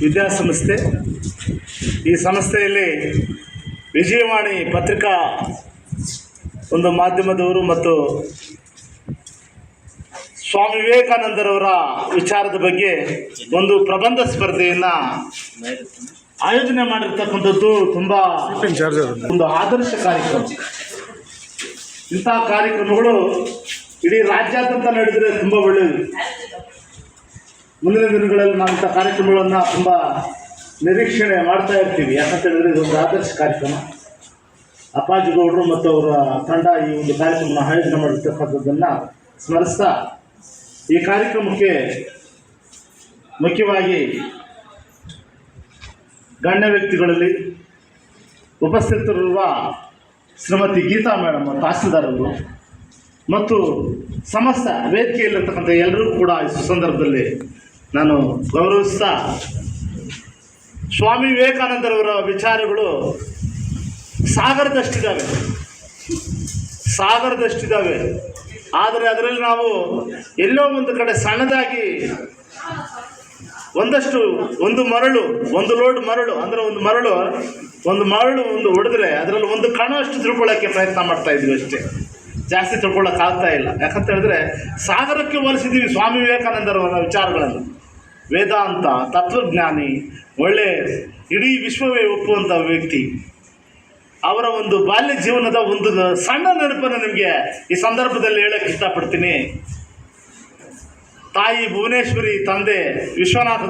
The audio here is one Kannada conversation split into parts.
ವಿದ್ಯಾಸಂಸ್ಥೆ. ಈ ಸಂಸ್ಥೆಯಲ್ಲಿ ವಿಜಯವಾಣಿ ಪತ್ರಿಕಾ ಒಂದು ಮಾಧ್ಯಮದವರು ಮತ್ತು ಸ್ವಾಮಿ ವಿವೇಕಾನಂದರವರ ವಿಚಾರದ ಬಗ್ಗೆ ಒಂದು ಪ್ರಬಂಧ ಸ್ಪರ್ಧೆಯನ್ನು ಆಯೋಜನೆ ಮಾಡಿರ್ತಕ್ಕಂಥದ್ದು ತುಂಬ ಒಂದು ಆದರ್ಶ ಕಾರ್ಯಕ್ರಮ. ಇಂಥ ಕಾರ್ಯಕ್ರಮಗಳು ಇಡೀ ರಾಜ್ಯಾದ್ಯಂತ ನಡೆದರೆ ತುಂಬ ಒಳ್ಳೆಯದು. ಮುಂದಿನ ದಿನಗಳಲ್ಲಿ ನಾವು ಇಂಥ ಕಾರ್ಯಕ್ರಮಗಳನ್ನು ತುಂಬ ನಿರೀಕ್ಷಣೆ ಮಾಡ್ತಾ ಇರ್ತೀವಿ. ಯಾಕಂತ ಹೇಳಿದ್ರೆ ಇದೊಂದು ಆದರ್ಶ ಕಾರ್ಯಕ್ರಮ. ಅಪ್ಪಾಜಿಗೌಡರು ಮತ್ತು ಅವರ ತಂಡ ಈ ಒಂದು ಕಾರ್ಯಕ್ರಮವನ್ನು ಆಯೋಜನೆ ಮಾಡಿರ್ತಕ್ಕಂಥದ್ದನ್ನು ಸ್ಮರಿಸ್ತಾ, ಈ ಕಾರ್ಯಕ್ರಮಕ್ಕೆ ಮುಖ್ಯವಾಗಿ ಗಣ್ಯ ವ್ಯಕ್ತಿಗಳಲ್ಲಿ ಉಪಸ್ಥಿತರಿರುವ ಶ್ರೀಮತಿ ಗೀತಾ ಮೇಡಮ್ ತಹಸೀಲ್ದಾರರು ಮತ್ತು ಸಮಸ್ತ ವೇದಿಕೆಯಲ್ಲಿರ್ತಕ್ಕಂಥ ಎಲ್ಲರೂ ಕೂಡ ಈ ಸುಸಂದರ್ಭದಲ್ಲಿ ನಾನು ಗೌರವಿಸ್ತಾ, ಸ್ವಾಮಿ ವಿವೇಕಾನಂದರವರ ವಿಚಾರಗಳು ಸಾಗರದಷ್ಟಿದ್ದಾವೆ. ಆದರೆ ಅದರಲ್ಲಿ ನಾವು ಎಲ್ಲೋ ಒಂದು ಕಡೆ ಸಣ್ಣದಾಗಿ ಒಂದು ಲೋಡ್ ಮರಳು ಅಂದರೆ ಒಂದು ಮರಳು ಹೊಡೆದ್ರೆ ಅದರಲ್ಲಿ ಒಂದು ಕಣಷ್ಟು ತಿಳ್ಕೊಳ್ಳೋಕ್ಕೆ ಪ್ರಯತ್ನ ಮಾಡ್ತಾ ಇದ್ವಿ ಅಷ್ಟೇ, ಜಾಸ್ತಿ ತಿಳ್ಕೊಳ್ಳೋಕ್ಕಾಗ್ತಾ ಇಲ್ಲ. ಯಾಕಂತ ಹೇಳಿದ್ರೆ ಸಾಗರಕ್ಕೆ ಹೋಲಿಸಿದ್ದೀವಿ ಸ್ವಾಮಿ ವಿವೇಕಾನಂದರವರ ವಿಚಾರಗಳನ್ನು. ವೇದಾಂತ, ತತ್ವಜ್ಞಾನಿ, ಒಳ್ಳೆ ಇಡೀ ವಿಶ್ವವೇ ಒಪ್ಪುವಂಥ ವ್ಯಕ್ತಿ. ಅವರ ಒಂದು ಬಾಲ್ಯ ಜೀವನದ ಒಂದು ಸಣ್ಣ ನೆನಪನ್ನು ನಿಮಗೆ ಈ ಸಂದರ್ಭದಲ್ಲಿ ಹೇಳಕ್ಕೆ ಇಷ್ಟಪಡ್ತೀನಿ. ತಾಯಿ ಭುವನೇಶ್ವರಿ, ತಂದೆ ವಿಶ್ವನಾಥ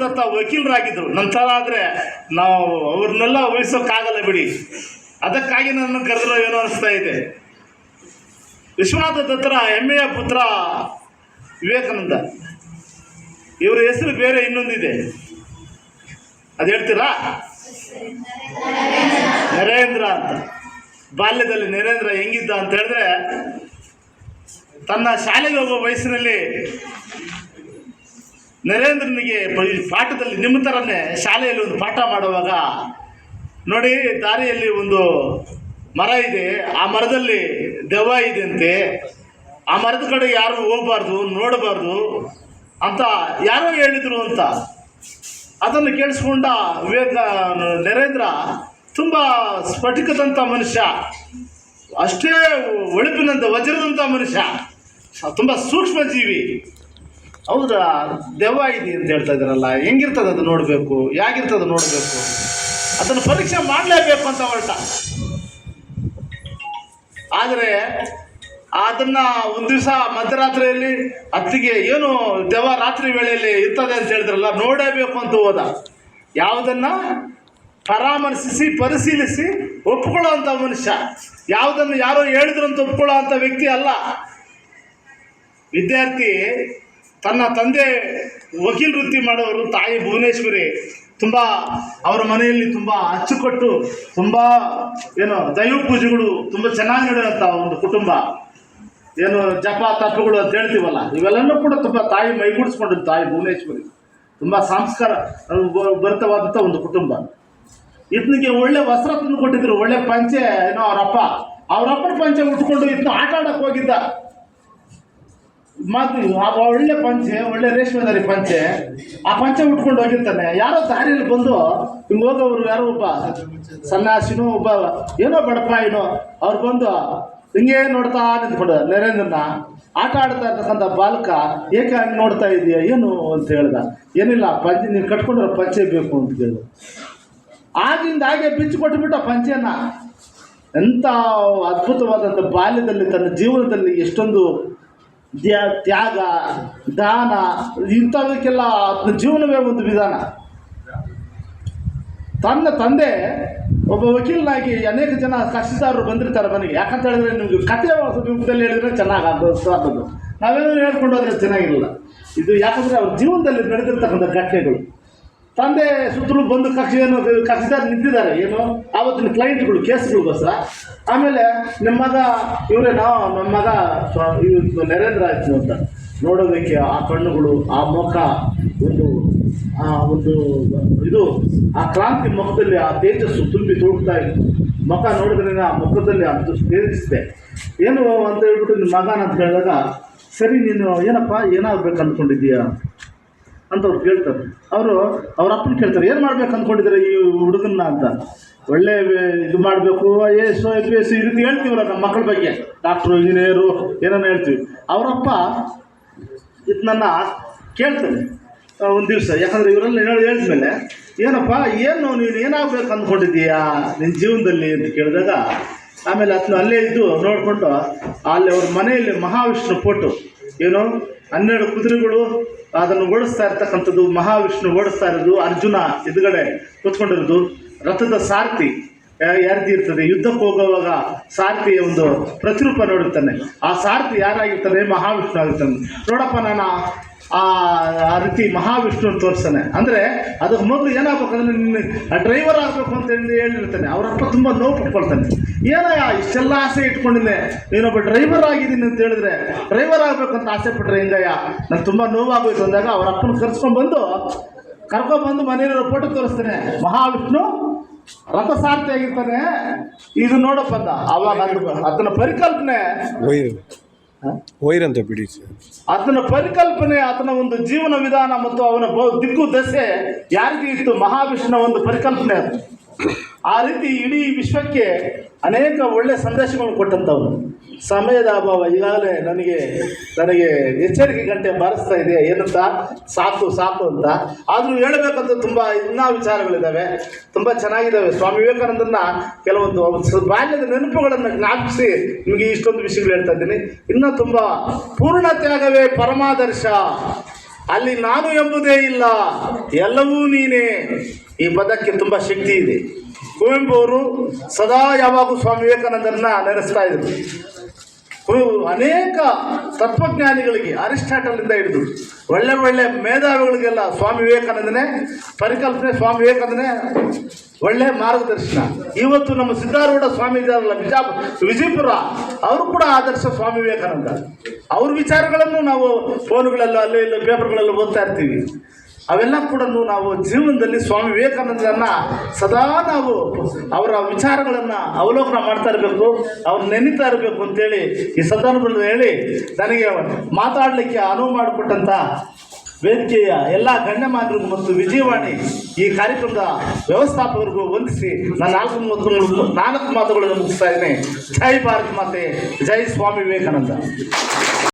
ದತ್ತ ವಕೀಲರಾಗಿದ್ದರು. ನಂತರ ಆದರೆ ನಾವು ಅವ್ರನ್ನೆಲ್ಲ ಊಹಿಸೋಕ್ಕಾಗಲ್ಲ ಬಿಡಿ. ಅದಕ್ಕಾಗಿ ನನ್ನ ಕರೆದರೋ ಏನೋ ಅನಿಸ್ತಾ ಇದೆ. ವಿಶ್ವನಾಥ ದತ್ತರ ಹೆಮ್ಮೆಯ ಪುತ್ರ ವಿವೇಕಾನಂದ. ಇವರ ಹೆಸರು ಬೇರೆ ಇನ್ನೊಂದಿದೆ, ಅದು ಹೇಳ್ತೀರಾ? ನರೇಂದ್ರ ಅಂತ. ಬಾಲ್ಯದಲ್ಲಿ ನರೇಂದ್ರ ಹೆಂಗಿದ್ದ ಅಂತ ಹೇಳಿದ್ರೆ, ತನ್ನ ಶಾಲೆಗೆ ಹೋಗುವ ವಯಸ್ಸಿನಲ್ಲಿ ನರೇಂದ್ರನಿಗೆ ಪಾಠದಲ್ಲಿ ನಿಮ್ಮ ಥರನೇ ಶಾಲೆಯಲ್ಲಿ ಒಂದು ಪಾಠ ಮಾಡುವಾಗ ನೋಡಿ, ದಾರಿಯಲ್ಲಿ ಒಂದು ಮರ ಇದೆ, ಆ ಮರದಲ್ಲಿ ದೆವ್ವ ಇದೆ ಅಂತೆ, ಆ ಮರದ ಕಡೆ ಯಾರು ಹೋಗಬಾರ್ದು, ನೋಡಬಾರ್ದು ಅಂತ ಯಾರೋ ಹೇಳಿದರು ಅಂತ. ಅದನ್ನು ಕೇಳಿಸ್ಕೊಂಡ ನರೇಂದ್ರ ತುಂಬ ಸ್ಫಟಿಕದಂಥ ಮನುಷ್ಯ, ಅಷ್ಟೇ ಒಳಪಿನಂಥ ವಜ್ರದಂಥ ಮನುಷ್ಯ, ತುಂಬ ಸೂಕ್ಷ್ಮ ಜೀವಿ. ಹೌದಾ, ದೆವ್ವ ಇದೆ ಅಂತ ಹೇಳ್ತಾ ಇದ್ದಾರಲ್ಲ, ಹೆಂಗಿರ್ತದೆ ಅದು ನೋಡಬೇಕು, ಹೇಗಿರ್ತದೆ ನೋಡಬೇಕು, ಅದನ್ನು ಪರೀಕ್ಷೆ ಮಾಡಲೇಬೇಕು ಅಂತ ಹೊರಟ. ಆದರೆ ಅದನ್ನು ಒಂದು ದಿವಸ ಮಧ್ಯರಾತ್ರಿಯಲ್ಲಿ ಅತ್ತಿಗೆ ಏನು ದೆವ್ವ ರಾತ್ರಿ ವೇಳೆಯಲ್ಲಿ ಇರ್ತದೆ ಅಂತ ಹೇಳಿದ್ರಲ್ಲ, ನೋಡಬೇಕು ಅಂತ ಹೋದ. ಯಾವುದನ್ನು ಪರಿಶೀಲಿಸಿ ಒಪ್ಕೊಳ್ಳೋ ಅಂಥ ಮನುಷ್ಯ, ಯಾವುದನ್ನು ಯಾರೋ ಹೇಳಿದ್ರು ಅಂತ ಒಪ್ಕೊಳ್ಳೋ ಅಂಥ ವ್ಯಕ್ತಿ ಅಲ್ಲ. ವಿದ್ಯಾರ್ಥಿ, ತನ್ನ ತಂದೆ ವಕೀಲ ವೃತ್ತಿ ಮಾಡೋರು, ತಾಯಿ ಭುವನೇಶ್ವರಿ, ತುಂಬ ಅವರ ಮನೆಯಲ್ಲಿ ತುಂಬ ಅಚ್ಚುಕಟ್ಟು, ತುಂಬ ದೈವ ಪೂಜೆಗಳು ತುಂಬ ಚೆನ್ನಾಗಿ ನಡೆಯುವಂಥ ಒಂದು ಕುಟುಂಬ. ಜಪ ತಪ್ಪುಗಳು ಅಂತ ಹೇಳ್ತೀವಲ್ಲ, ಇವೆಲ್ಲನೂ ಕೂಡ ತುಂಬ ತಾಯಿ ಮೈಗೂಡಿಸ್ಕೊಂಡಿದ್ದು ತಾಯಿ ಭುವನೇಶ್ವರಿ. ತುಂಬ ಸಂಸ್ಕಾರ ಭರಿತವಾದಂಥ ಒಂದು ಕುಟುಂಬ. ಇದನಿಗೆ ಒಳ್ಳೆ ವಸ್ತ್ರ ತಂದು ಕೊಟ್ಟಿದ್ರು, ಒಳ್ಳೆ ಪಂಚೆ. ಅವರಪ್ಪನ ಪಂಚೆ ಉಟ್ಕೊಂಡು ಇದನ್ನ ಆಟ ಆಡಕ್ಕೆ ಹೋಗಿದ್ದ. ಒಳ್ಳೆ ಪಂಚೆ, ಒಳ್ಳೆ ರೇಷ್ಮೆದಾರಿ ಪಂಚೆ, ಆ ಪಂಚೆ ಉಟ್ಕೊಂಡು ಹೋಗಿರ್ತಾನೆ. ಯಾರೋ ದಾರಿಯಲ್ಲಿ ಬಂದು ಹಿಂಗೆ ಹೋಗೋರು, ಯಾರೋ ಒಬ್ಬ ಸನ್ಯಾಸಿನೋ ಒಬ್ಬ ಏನೋ ಬಡಪ ಅವ್ರು ಬಂದು ಹಿಂಗೆ ನೋಡ್ತಾ ನಿಂತ್ಕೊಂಡು ನರೇಂದ್ರನ ಆಟ ಆಡ್ತಾ ಇರ್ತಕ್ಕಂಥ ಬಾಲಕ, ಏಕೆ ಹಂಗೆ ನೋಡ್ತಾ ಇದೆಯಾ ಏನು ಅಂತ ಹೇಳ್ದ. ಏನಿಲ್ಲ, ಪಂಚೆ ನೀನು ಕಟ್ಕೊಂಡ್ರೆ ಪಂಚೆ ಬೇಕು ಅಂತ ಕೇಳಿದ. ಆಗಿಂದ ಹಾಗೆ ಬಿಚ್ಚು ಕೊಟ್ಟುಬಿಟ್ಟ ಪಂಚೆನ. ಎಂಥ ಅದ್ಭುತವಾದಂಥ ಬಾಲ್ಯದಲ್ಲಿ ತನ್ನ ಜೀವನದಲ್ಲಿ ಎಷ್ಟೊಂದು ತ್ಯಾಗ, ದಾನ, ಇಂಥವಕ್ಕೆಲ್ಲ ಜೀವನವೇ ಒಂದು ವಿಧಾನ. ತನ್ನ ತಂದೆ ಒಬ್ಬ ವಕೀಲನಾಗಿ ಅನೇಕ ಜನ ಕಕ್ಷಿದಾರರು ಬಂದಿರ್ತಾರೆ ಮನೆಗೆ. ಯಾಕಂತ ಹೇಳಿದ್ರೆ ನಿಮಗೆ ಕಥೆ ರೂಪದಲ್ಲಿ ಹೇಳಿದ್ರೆ ಚೆನ್ನಾಗಿ ಆಗೋದು, ನಾವೇನೋ ಹೇಳ್ಕೊಂಡು ಹೋದ್ರೆ ಚೆನ್ನಾಗಿರಲ್ಲ. ಇದು ಯಾಕಂದರೆ ಅವ್ರ ಜೀವನದಲ್ಲಿ ನಡೆದಿರ್ತಕ್ಕಂಥ ಘಟನೆಗಳು. ತಂದೆ ಸುತ್ತಲೂ ಬಂದು ಕಕ್ಷಿದಾರ ನಿಂತಿದ್ದಾರೆ, ಆವತ್ತಿನ ಕ್ಲೈಂಟ್ಗಳು, ಕೇಸ್ಗಳಿಗೋಸ್ಕರ. ಆಮೇಲೆ ನಿಮ್ಮ ಮಗ ಇವರೇನೋ, ನಮ್ಮ ಮಗ ನರೇಂದ್ರ ಆಯ್ತು ಅಂತ ನೋಡೋದಕ್ಕೆ ಆ ಕಣ್ಣುಗಳು, ಆ ಮುಖ, ಆ ಕ್ರಾಂತಿ ಮುಖದಲ್ಲಿ ಆ ತೇಜಸ್ಸು ತುಂಬಿ ತುಳುಕ್ತಾ ಇತ್ತು. ಮುಖ ನೋಡಿದ್ರೆ ಆ ಮುಖದಲ್ಲಿ ಅದು ತೇಜಿಸಿದೆ. ಏನು ಅಂತ ಹೇಳ್ಬಿಟ್ಟು ನಿಮ್ಮ ಮಗನ ಅಂತ ಹೇಳಿದಾಗ, ಸರಿ ನೀನು ಏನಪ್ಪ ಏನಾಗಬೇಕು ಅಂದ್ಕೊಂಡಿದ್ದೀಯಾ ಅಂತ ಅವ್ರು ಕೇಳ್ತಾರೆ. ಅವ್ರ ಅಪ್ಪನ ಕೇಳ್ತಾರೆ, ಏನು ಮಾಡ್ಬೇಕು ಅಂದ್ಕೊಂಡಿದ್ದಾರೆ ಈ ಹುಡುಗನ್ನ ಅಂತ. ಒಳ್ಳೆ ಇದು ಮಾಡಬೇಕು, IAS IPS ಈ ರೀತಿ ಹೇಳ್ತೀವಲ್ಲ ನಮ್ಮ ಮಕ್ಕಳ ಬಗ್ಗೆ, ಡಾಕ್ಟ್ರು ಇಂಜಿನಿಯರು ಏನನ್ನ ಹೇಳ್ತೀವಿ. ಅವರಪ್ಪ ಇದನ್ನ ಕೇಳ್ತಾನೆ ಒಂದು ದಿವಸ, ಯಾಕಂದರೆ ಇವರೆಲ್ಲ ಹೇಳಿದ್ಮೇಲೆ, ಏನಪ್ಪ ಏನು ನೀನು ಏನಾಗಬೇಕು ಅಂದ್ಕೊಂಡಿದ್ದೀಯಾ ನಿನ್ನ ಜೀವನದಲ್ಲಿ ಅಂತ ಕೇಳಿದಾಗ, ಆಮೇಲೆ ಅದನ್ನ ಅಲ್ಲೇ ಇದ್ದು ನೋಡಿಕೊಂಡು ಅಲ್ಲಿ ಅವ್ರ ಮನೆಯಲ್ಲಿ ಮಹಾವಿಷ್ಣು ಫೋಟೋ, ಏನು 12 ಕುದುರೆಗಳು ಅದನ್ನು ಓಡಿಸ್ತಾ ಇರ್ತಕ್ಕಂಥದ್ದು, ಮಹಾವಿಷ್ಣು ಓಡಿಸ್ತಾ ಇರೋದು, ಅರ್ಜುನ ಎದುರುಗಡೆ ಕೂತ್ಕೊಂಡಿರೋದು, ರಥದ ಸಾರಥಿ ಯಾರ್ದಿ ಇರ್ತದೆ, ಯುದ್ಧಕ್ಕೆ ಹೋಗುವಾಗ ಸಾರಥಿಯ ಒಂದು ಪ್ರತಿರೂಪ ನೋಡಿರ್ತಾನೆ. ಆ ಸಾರಥಿ ಯಾರಾಗಿರ್ತಾನೆ? ಮಹಾವಿಷ್ಣು ಆಗಿರ್ತಾನೆ. ನೋಡಪ್ಪ ನಾನು ಆ ರೀತಿ ಮಹಾವಿಷ್ಣು ಅಂತ ತೋರಿಸ್ತಾನೆ. ಅಂದರೆ ಅದಕ್ಕೆ ಮೊದಲು ಏನಾಗಬೇಕಂದ್ರೆ ನಿನ್ನ ಡ್ರೈವರ್ ಆಗಬೇಕು ಅಂತ ಹೇಳಿರ್ತಾನೆ. ಅವರಪ್ಪ ತುಂಬ ನೋವು ಪಟ್ಕೊಳ್ತಾನೆ. ಏನಯ್ಯ ಇಷ್ಟೆಲ್ಲ ಆಸೆ ಇಟ್ಕೊಂಡಿದ್ದೆ, ನೀನೊಬ್ಬ ಡ್ರೈವರ್ ಆಗಿದ್ದೀನಿ ಅಂತ ಹೇಳಿದ್ರೆ ಡ್ರೈವರ್ ಆಗಬೇಕಂತ ಆಸೆ ಪಟ್ಟರೆ ಹೆಂಗಯ್ಯ, ನಾನು ತುಂಬ ನೋವಾಗೋಯ್ತು ಅಂದಾಗ ಅವರ ಅಪ್ಪನ ಕರ್ಕೊಂಡ್ಬಂದು ಮನೆಯಲ್ಲಿರೋ ಫೋಟೋ ತೋರಿಸ್ತಾನೆ. ಮಹಾವಿಷ್ಣು ರಥಸಾರಥಿ ಆಗಿರ್ತಾನೆ. ಇದು ನೋಡಪ್ಪ ಅಂದ. ಆವಾಗ ಅದನ್ನ ಪರಿಕಲ್ಪನೆ ಬಿಡಿ ಆತನ ಪರಿಕಲ್ಪನೆ, ಆತನ ಒಂದು ಜೀವನ ವಿಧಾನ ಮತ್ತು ಅವನ ದಿಕ್ಕು ದಶೆ ಯಾರಿಗೆ ಇತ್ತು? ಮಹಾವಿಷ್ಣುವಿನ ಒಂದು ಪರಿಕಲ್ಪನೆ ಅದು. ಆ ರೀತಿ ಇಡೀ ವಿಶ್ವಕ್ಕೆ ಅನೇಕ ಒಳ್ಳೆಯ ಸಂದೇಶಗಳನ್ನು ಕೊಟ್ಟಂಥವ್ರು. ಸಮಯದ ಅಭಾವ, ಈಗಾಗಲೇ ನನಗೆ ಎಚ್ಚರಿಕೆ ಗಂಟೆ ಬಾರಿಸ್ತಾ ಇದೆ, ಏನಂತ ಸಾಕು ಅಂತ. ಆದರೂ ಹೇಳಬೇಕಂತ ತುಂಬ ಇನ್ನೂ ವಿಚಾರಗಳಿದ್ದಾವೆ, ತುಂಬ ಚೆನ್ನಾಗಿದ್ದಾವೆ. ಸ್ವಾಮಿ ವಿವೇಕಾನಂದರನ್ನ ಕೆಲವೊಂದು ಬಾಲ್ಯದ ನೆನಪುಗಳನ್ನು ಜ್ಞಾಪಿಸಿ ನಿಮಗೆ ಇಷ್ಟೊಂದು ವಿಷಯಗಳು ಹೇಳ್ತಾ ಇದ್ದೀನಿ. ಇನ್ನೂ ತುಂಬ ಪೂರ್ಣ ತ್ಯಾಗವೇ ಪರಮಾದರ್ಶ, ಅಲ್ಲಿ ನಾನು ಎಂಬುದೇ ಇಲ್ಲ, ಎಲ್ಲವೂ ನೀನೇ. ಈ ಪದಕ್ಕೆ ತುಂಬ ಶಕ್ತಿ ಇದೆ. ಕುವೆಂಪು ಅವರು ಸದಾ ಯಾವಾಗೂ ಸ್ವಾಮಿ ವಿವೇಕಾನಂದರನ್ನ ನೆನೆಸ್ತಾ ಇದ್ರು. ಅನೇಕ ತತ್ವಜ್ಞಾನಿಗಳಿಗೆ, ಅರಿಸ್ಟಾಟಲಿಂದ ಹಿಡಿದು ಒಳ್ಳೆ ಮೇಧಾವಿಗಳಿಗೆಲ್ಲ ಸ್ವಾಮಿ ವಿವೇಕಾನಂದನೇ ಪರಿಕಲ್ಪನೆ, ಸ್ವಾಮಿ ವಿವೇಕಾನಂದನೇ ಒಳ್ಳೆ ಮಾರ್ಗದರ್ಶನ. ಇವತ್ತು ನಮ್ಮ ಸಿದ್ಧಾರೂಢ ಸ್ವಾಮೀಜಿಯವರಲ್ಲ ವಿಜಯಪುರ, ಅವರು ಕೂಡ ಆದರ್ಶ ಸ್ವಾಮಿ ವಿವೇಕಾನಂದ. ಅವ್ರ ವಿಚಾರಗಳನ್ನು ನಾವು ಫೋನ್ಗಳಲ್ಲೂ ಅಲ್ಲೇ ಇಲ್ಲ ಪೇಪರ್ಗಳಲ್ಲೂ ಓದ್ತಾ ಇರ್ತೀವಿ. ಅವೆಲ್ಲ ಕೂಡ ನಾವು ಜೀವನದಲ್ಲಿ ಸ್ವಾಮಿ ವಿವೇಕಾನಂದರನ್ನು ಸದಾ ನಾವು ಅವರ ವಿಚಾರಗಳನ್ನು ಅವಲೋಕನ ಮಾಡ್ತಾ ಇರಬೇಕು, ಅವ್ರು ನೆನೀತಾ ಇರಬೇಕು ಅಂತೇಳಿ ಈ ಸಂದರ್ಭದಲ್ಲಿ ಹೇಳಿ, ನನಗೆ ಮಾತಾಡಲಿಕ್ಕೆ ಅನುವು ಮಾಡಿಕೊಟ್ಟಂಥ ವೇದಿಕೆಯ ಎಲ್ಲ ಗಣ್ಯಮಾನ್ಯರಿಗೂ ಮತ್ತು ವಿಜಯವಾಣಿ ಈ ಕಾರ್ಯಕ್ರಮದ ವ್ಯವಸ್ಥಾಪಕರಿಗೂ ವಂದಿಸಿ ನಾನು 4 ಮಾತುಗಳನ್ನು ಮುಗಿಸ್ತಾ ಇದ್ದೇನೆ. ಜೈ ಭಾರತ್ ಮಾತೆ, ಜೈ ಸ್ವಾಮಿ ವಿವೇಕಾನಂದ.